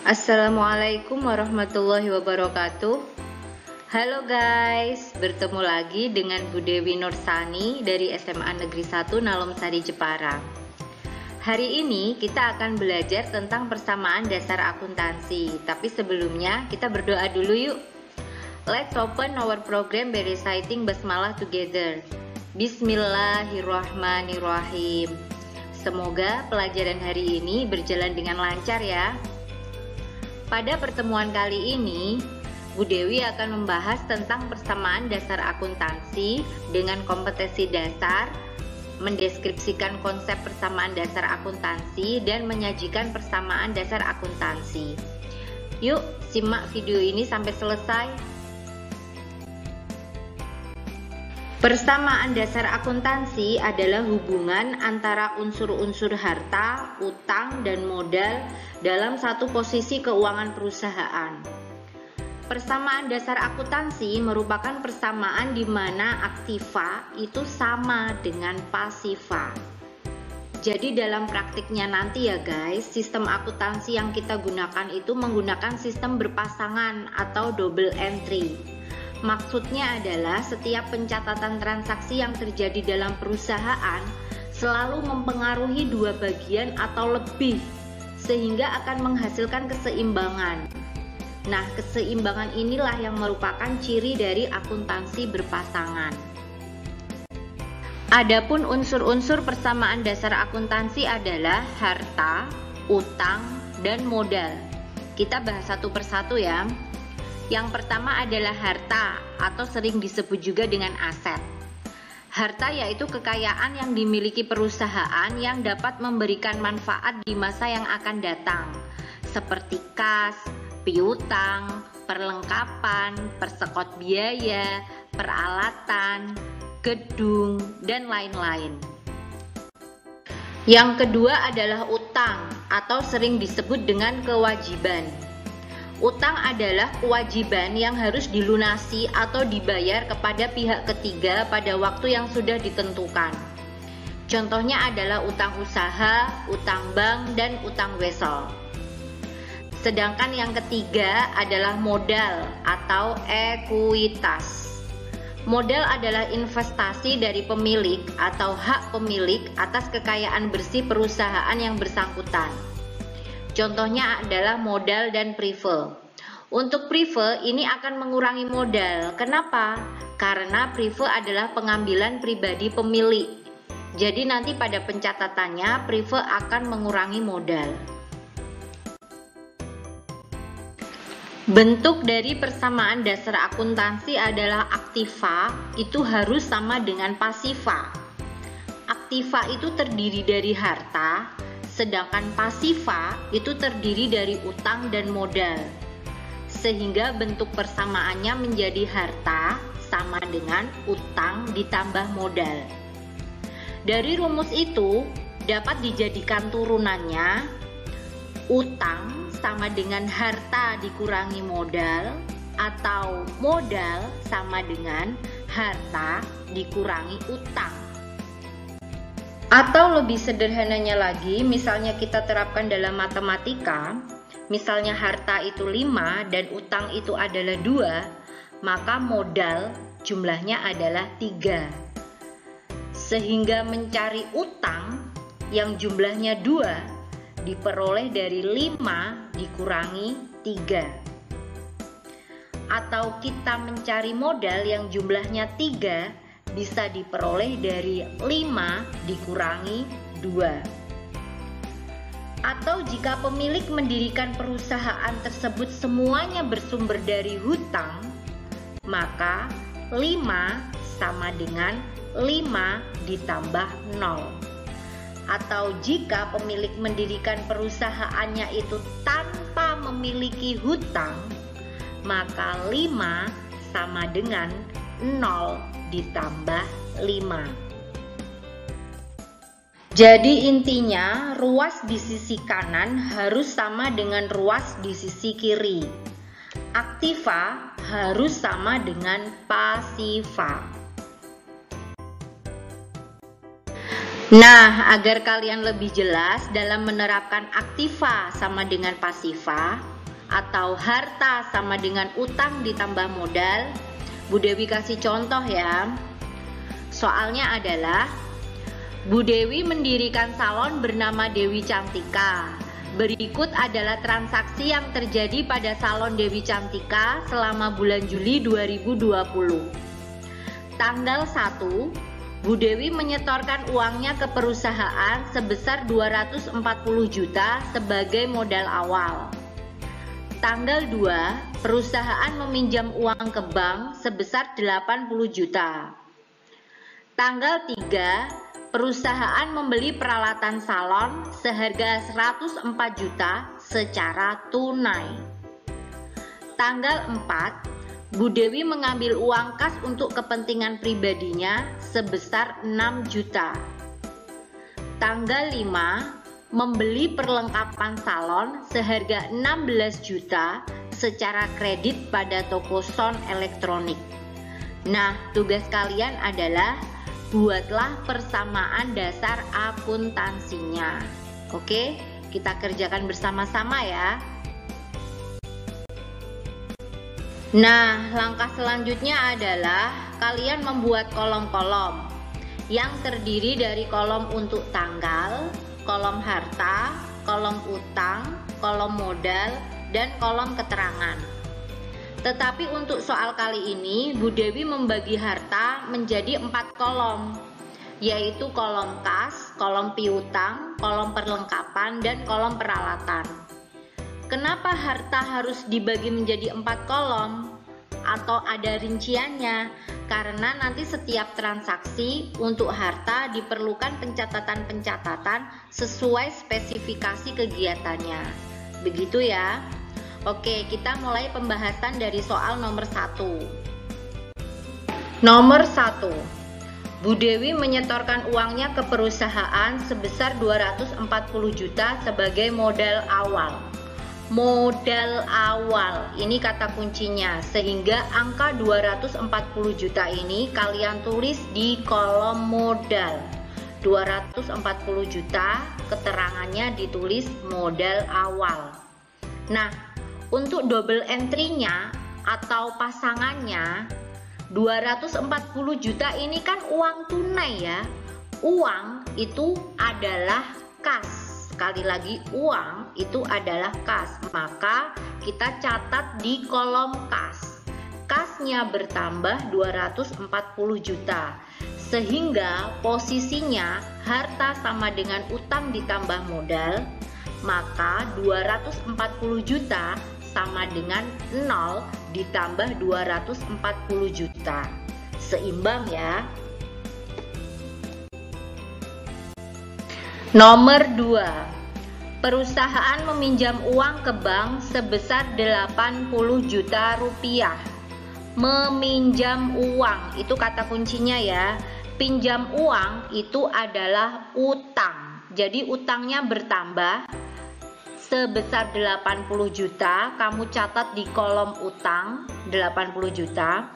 Assalamualaikum warahmatullahi wabarakatuh. Halo guys, bertemu lagi dengan Bu Dewi Nursani dari SMA Negeri 1 Nalomsari Jepara. Hari ini kita akan belajar tentang persamaan dasar akuntansi. Tapi sebelumnya kita berdoa dulu yuk. Let's open our program by reciting basmalah together. Bismillahirrahmanirrahim. Semoga pelajaran hari ini berjalan dengan lancar ya. Pada pertemuan kali ini, Bu Dewi akan membahas tentang persamaan dasar akuntansi dengan kompetensi dasar, mendeskripsikan konsep persamaan dasar akuntansi, dan menyajikan persamaan dasar akuntansi. Yuk, simak video ini sampai selesai. Persamaan dasar akuntansi adalah hubungan antara unsur-unsur harta, utang, dan modal dalam satu posisi keuangan perusahaan. Persamaan dasar akuntansi merupakan persamaan di mana aktiva itu sama dengan pasiva. Jadi dalam praktiknya nanti ya guys, sistem akuntansi yang kita gunakan itu menggunakan sistem berpasangan atau double entry. Maksudnya adalah setiap pencatatan transaksi yang terjadi dalam perusahaan selalu mempengaruhi dua bagian atau lebih, sehingga akan menghasilkan keseimbangan. Nah, keseimbangan inilah yang merupakan ciri dari akuntansi berpasangan. Adapun unsur-unsur persamaan dasar akuntansi adalah harta, utang, dan modal. Kita bahas satu persatu ya. Yang pertama adalah harta atau sering disebut juga dengan aset. Harta yaitu kekayaan yang dimiliki perusahaan yang dapat memberikan manfaat di masa yang akan datang, seperti kas, piutang, perlengkapan, persekot biaya, peralatan, gedung, dan lain-lain. Yang kedua adalah utang atau sering disebut dengan kewajiban. Utang adalah kewajiban yang harus dilunasi atau dibayar kepada pihak ketiga pada waktu yang sudah ditentukan. Contohnya adalah utang usaha, utang bank, dan utang wesel. Sedangkan yang ketiga adalah modal atau ekuitas. Modal adalah investasi dari pemilik atau hak pemilik atas kekayaan bersih perusahaan yang bersangkutan. Contohnya adalah modal dan prive. Untuk prive ini akan mengurangi modal. Kenapa? Karena prive adalah pengambilan pribadi pemilik. Jadi nanti pada pencatatannya prive akan mengurangi modal. Bentuk dari persamaan dasar akuntansi adalah aktiva itu harus sama dengan pasiva. Aktiva itu terdiri dari harta, sedangkan pasiva itu terdiri dari utang dan modal. Sehingga bentuk persamaannya menjadi harta sama dengan utang ditambah modal. Dari rumus itu dapat dijadikan turunannya utang sama dengan harta dikurangi modal, atau modal sama dengan harta dikurangi utang. Atau lebih sederhananya lagi, misalnya kita terapkan dalam matematika, misalnya harta itu 5 dan utang itu adalah 2, maka modal jumlahnya adalah 3. Sehingga mencari utang yang jumlahnya 2 diperoleh dari 5 dikurangi 3. Atau kita mencari modal yang jumlahnya 3 bisa diperoleh dari 5 dikurangi 2. Atau jika pemilik mendirikan perusahaan tersebut semuanya bersumber dari hutang, maka 5 sama dengan 5 ditambah 0. Atau jika pemilik mendirikan perusahaannya itu tanpa memiliki hutang, maka 5 sama dengan 0 ditambah 5. Jadi intinya ruas di sisi kanan harus sama dengan ruas di sisi kiri. Aktiva harus sama dengan pasiva. Nah, agar kalian lebih jelas dalam menerapkan aktiva sama dengan pasiva, atau harta sama dengan utang ditambah modal. Bu Dewi kasih contoh ya. Soalnya adalah Bu Dewi mendirikan salon bernama Dewi Cantika. Berikut adalah transaksi yang terjadi pada salon Dewi Cantika selama bulan Juli 2020. Tanggal 1, Bu Dewi menyetorkan uangnya ke perusahaan sebesar 240 juta sebagai modal awal. Tanggal 2, perusahaan meminjam uang ke bank sebesar 80 juta. Tanggal 3, perusahaan membeli peralatan salon seharga 104 juta secara tunai. Tanggal 4, Bu Dewi mengambil uang kas untuk kepentingan pribadinya sebesar 6 juta. Tanggal 5, membeli perlengkapan salon seharga 16 juta secara kredit pada toko sound elektronik. Nah, tugas kalian adalah buatlah persamaan dasar akuntansinya. Oke, kita kerjakan bersama-sama ya. Nah, langkah selanjutnya adalah kalian membuat kolom-kolom yang terdiri dari kolom untuk tanggal, kolom harta, kolom utang, kolom modal, dan kolom keterangan. Tetapi untuk soal kali ini, Bu Dewi membagi harta menjadi 4 kolom, yaitu kolom kas, kolom piutang, kolom perlengkapan, dan kolom peralatan. Kenapa harta harus dibagi menjadi 4 kolom? Atau ada rinciannya? Karena nanti setiap transaksi untuk harta diperlukan pencatatan-pencatatan sesuai spesifikasi kegiatannya. Begitu ya. Oke, kita mulai pembahasan dari soal nomor 1. Nomor 1. Bu Dewi menyetorkan uangnya ke perusahaan sebesar 240 juta sebagai modal awal. Modal awal, ini kata kuncinya, sehingga angka 240 juta ini kalian tulis di kolom modal. 240 juta, keterangannya ditulis modal awal. Nah, untuk double entry-nya atau pasangannya 240 juta ini kan uang tunai ya. Uang itu adalah kas. Sekali lagi, uang itu adalah kas. Maka kita catat di kolom kas. Kasnya bertambah 240 juta. Sehingga posisinya harta sama dengan utang ditambah modal. Maka 240 juta sama dengan 0 ditambah 240 juta. Seimbang ya. Nomor 2. Perusahaan meminjam uang ke bank sebesar 80 juta rupiah. Meminjam uang, itu kata kuncinya ya. Pinjam uang itu adalah utang. Jadi utangnya bertambah sebesar 80 juta, kamu catat di kolom utang 80 juta.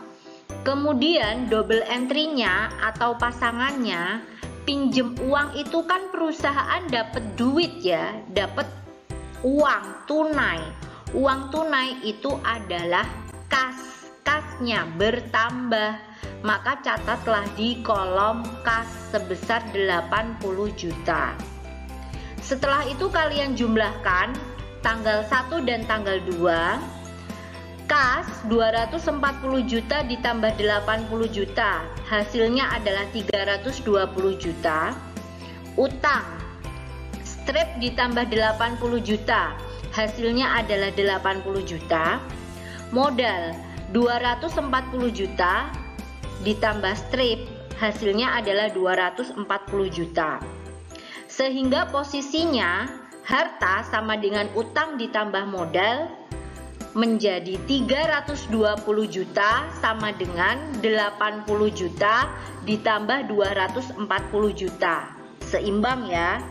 Kemudian double entry-nya atau pasangannya, pinjem uang itu kan perusahaan dapat duit ya, dapat uang tunai. Uang tunai itu adalah kas, kasnya bertambah. Maka catatlah di kolom kas sebesar 80 juta. Setelah itu kalian jumlahkan tanggal 1 dan tanggal 2. Kas 240 juta ditambah 80 juta, hasilnya adalah 320 juta. Utang strip ditambah 80 juta, hasilnya adalah 80 juta. Modal 240 juta ditambah strip, hasilnya adalah 240 juta. Sehingga posisinya harta sama dengan utang ditambah modal menjadi 320 juta sama dengan 80 juta ditambah 240 juta. Seimbang ya.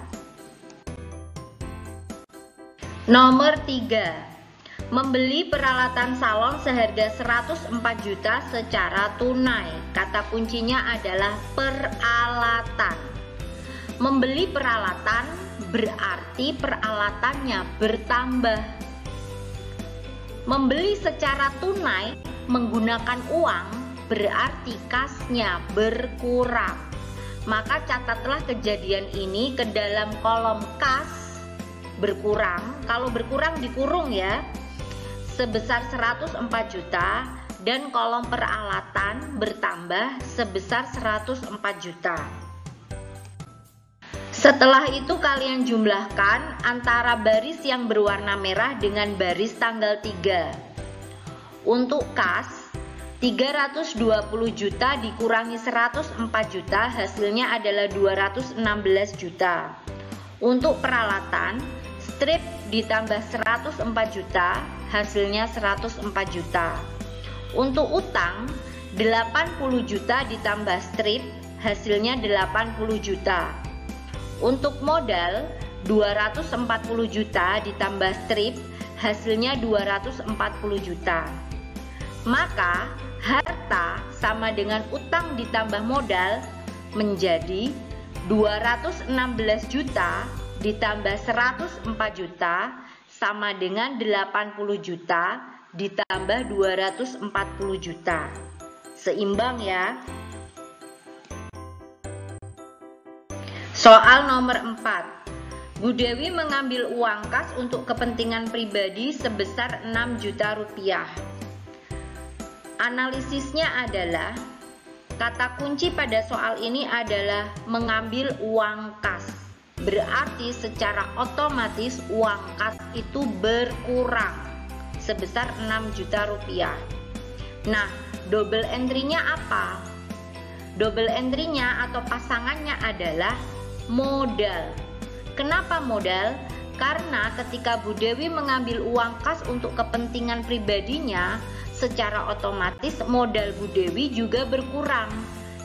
Nomor 3. Membeli peralatan salon seharga 104 juta secara tunai. Kata kuncinya adalah peralatan. Membeli peralatan berarti peralatannya bertambah. Membeli secara tunai menggunakan uang berarti kasnya berkurang. Maka catatlah kejadian ini ke dalam kolom kas berkurang. Kalau berkurang dikurung ya, sebesar 104 juta, dan kolom peralatan bertambah sebesar 104 juta. Setelah itu kalian jumlahkan antara baris yang berwarna merah dengan baris tanggal 3. Untuk kas, 320 juta dikurangi 104 juta hasilnya adalah 216 juta. Untuk peralatan, strip ditambah 104 juta hasilnya 104 juta. Untuk utang, 80 juta ditambah strip hasilnya 80 juta. Untuk modal, 240 juta ditambah strip hasilnya 240 juta. Maka harta sama dengan utang ditambah modal menjadi 216 juta ditambah 104 juta sama dengan 80 juta ditambah 240 juta. Seimbang ya. Soal nomor 4. Bu Dewi mengambil uang kas untuk kepentingan pribadi sebesar 6 juta rupiah. Analisisnya adalah, kata kunci pada soal ini adalah mengambil uang kas. Berarti secara otomatis uang kas itu berkurang sebesar 6 juta rupiah. Nah, double entry-nya apa? Double entry-nya atau pasangannya adalah modal. Kenapa modal? Karena ketika Bu Dewi mengambil uang kas untuk kepentingan pribadinya, secara otomatis modal Bu Dewi juga berkurang.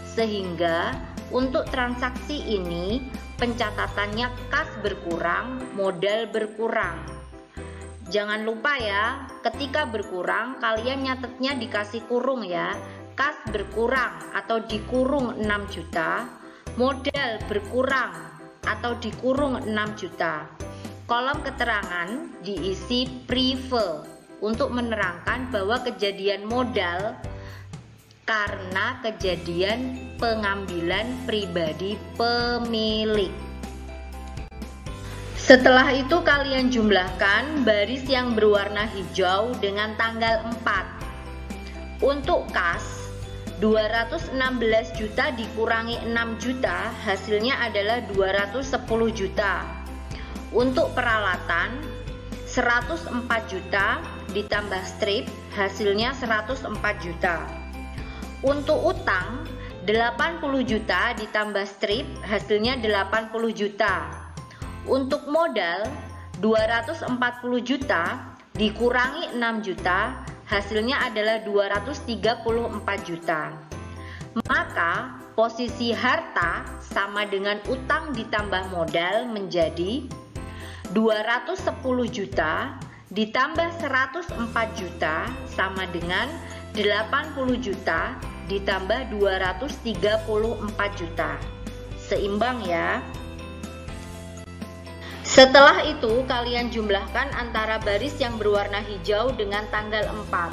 Sehingga untuk transaksi ini pencatatannya kas berkurang, modal berkurang. Jangan lupa ya, ketika berkurang kalian nyatetnya dikasih kurung ya. Kas berkurang atau dikurung 6 juta, modal berkurang atau dikurung 6 juta. Kolom keterangan diisi prive untuk menerangkan bahwa kejadian modal karena kejadian pengambilan pribadi pemilik. Setelah itu kalian jumlahkan baris yang berwarna hijau dengan tanggal 4. Untuk kas, 216 juta dikurangi 6 juta hasilnya adalah 210 juta. Untuk peralatan, 104 juta ditambah strip hasilnya 104 juta. Untuk utang, 80 juta ditambah strip hasilnya 80 juta. Untuk modal, 240 juta dikurangi 6 juta hasilnya adalah 234 juta. Maka posisi harta sama dengan utang ditambah modal menjadi 210 juta ditambah 104 juta sama dengan 80 juta ditambah 234 juta. Seimbang ya. Setelah itu kalian jumlahkan antara baris yang berwarna hijau dengan tanggal 4.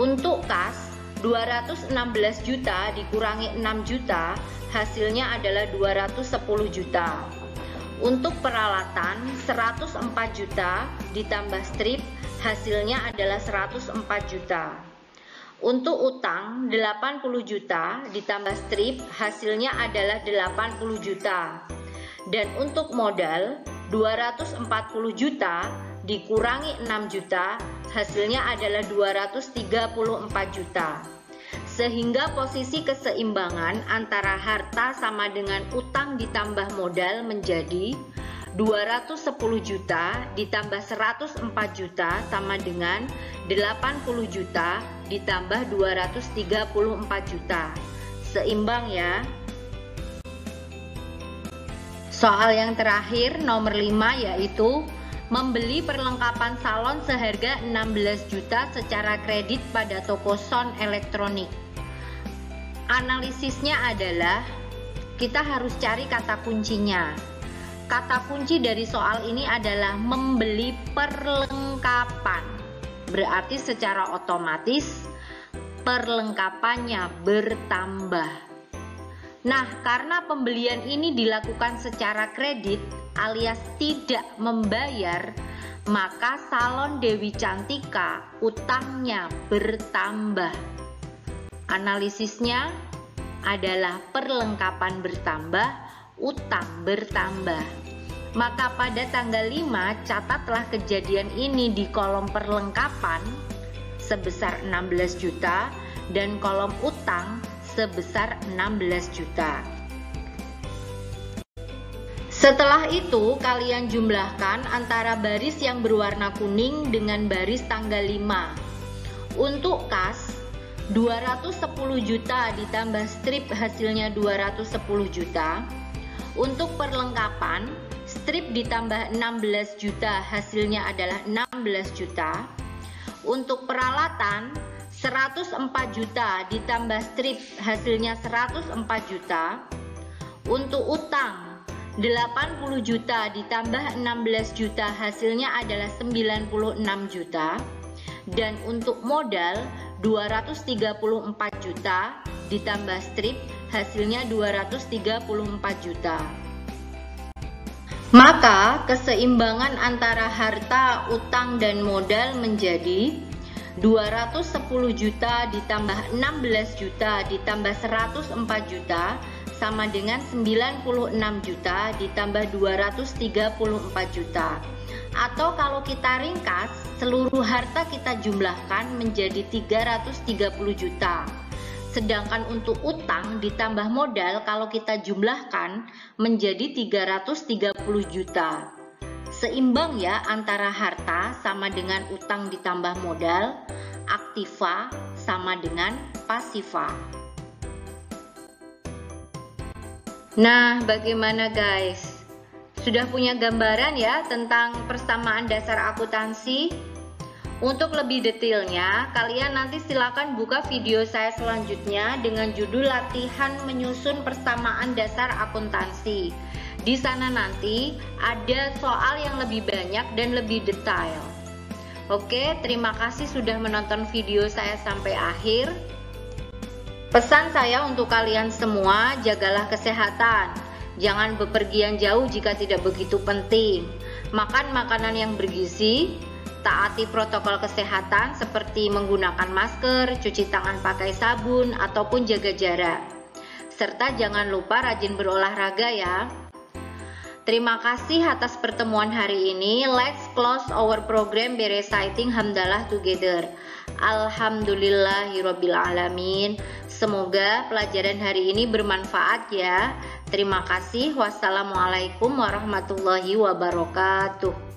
Untuk kas, 216 juta dikurangi 6 juta hasilnya adalah 210 juta. Untuk peralatan, 104 juta ditambah strip hasilnya adalah 104 juta. Untuk utang, 80 juta ditambah strip hasilnya adalah 80 juta. Dan untuk modal, 240 juta dikurangi 6 juta hasilnya adalah 234 juta. Sehingga posisi keseimbangan antara harta sama dengan utang ditambah modal menjadi 210 juta ditambah 104 juta sama dengan 80 juta ditambah 234 juta. Seimbang ya. Soal yang terakhir nomor 5 yaitu membeli perlengkapan salon seharga 16 juta secara kredit pada toko sound elektronik. Analisisnya adalah kita harus cari kata kuncinya. Kata kunci dari soal ini adalah membeli perlengkapan. berarti secara otomatis perlengkapannya bertambah. Nah, karena pembelian ini dilakukan secara kredit alias tidak membayar, maka salon Dewi Cantika utangnya bertambah. Analisisnya adalah perlengkapan bertambah, utang bertambah. Maka pada tanggal 5 catatlah kejadian ini di kolom perlengkapan sebesar 16 juta dan kolom utang sebesar 16 juta. Setelah itu kalian jumlahkan antara baris yang berwarna kuning dengan baris tanggal 5. Untuk kas 210 juta ditambah strip hasilnya 210 juta. Untuk perlengkapan strip ditambah 16 juta hasilnya adalah 16 juta. Untuk peralatan 104 juta ditambah strip hasilnya 104 juta. Untuk utang 80 juta ditambah 16 juta hasilnya adalah 96 juta. Dan untuk modal 234 juta ditambah strip hasilnya 234 juta. Maka keseimbangan antara harta, utang dan modal menjadi 210 juta ditambah 16 juta ditambah 104 juta sama dengan 96 juta ditambah 234 juta. Atau kalau kita ringkas, seluruh harta kita jumlahkan menjadi 330 juta. Sedangkan untuk utang ditambah modal kalau kita jumlahkan menjadi 330 juta. Seimbang ya antara harta sama dengan utang ditambah modal, aktiva sama dengan pasiva. Nah, bagaimana guys? Sudah punya gambaran ya tentang persamaan dasar akuntansi? Untuk lebih detailnya, kalian nanti silakan buka video saya selanjutnya dengan judul latihan menyusun persamaan dasar akuntansi. Di sana nanti ada soal yang lebih banyak dan lebih detail. Oke, terima kasih sudah menonton video saya sampai akhir. Pesan saya untuk kalian semua, jagalah kesehatan. Jangan bepergian jauh jika tidak begitu penting. Makan makanan yang bergizi, taati protokol kesehatan seperti menggunakan masker, cuci tangan pakai sabun, ataupun jaga jarak. Serta jangan lupa rajin berolahraga ya. Terima kasih atas pertemuan hari ini. Let's close our program by reciting hamdalah together. Alhamdulillahirabbil alamin. Semoga pelajaran hari ini bermanfaat ya. Terima kasih. Wassalamualaikum warahmatullahi wabarakatuh.